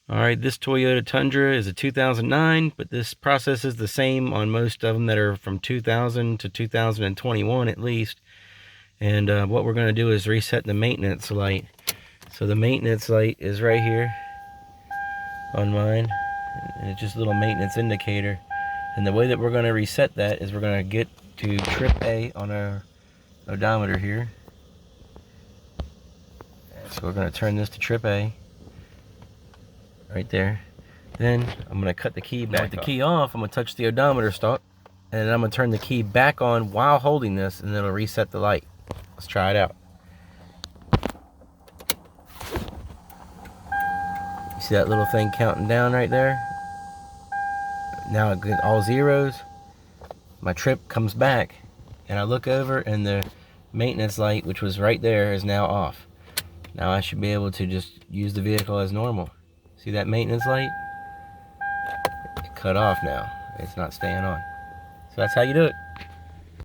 Alright, this Toyota Tundra is a 2009, but this process is the same on most of them that are from 2000 to 2021 at least. And what we're going to do is reset the maintenance light. So the maintenance light is right here on mine. And it's just a little maintenance indicator. And the way that we're going to reset that is we're going to get to trip A on our odometer here. So we're going to turn this to trip A. Right there. Then I'm going to cut the key back. With the key off, I'm going to touch the odometer stalk. And then I'm going to turn the key back on while holding this, and it'll reset the light. Let's try it out. You see that little thing counting down right there? Now I get all zeros. My trip comes back, and I look over, and the maintenance light, which was right there, is now off. Now I should be able to just use the vehicle as normal. See that maintenance light? It cut off now. It's not staying on. So that's how you do it.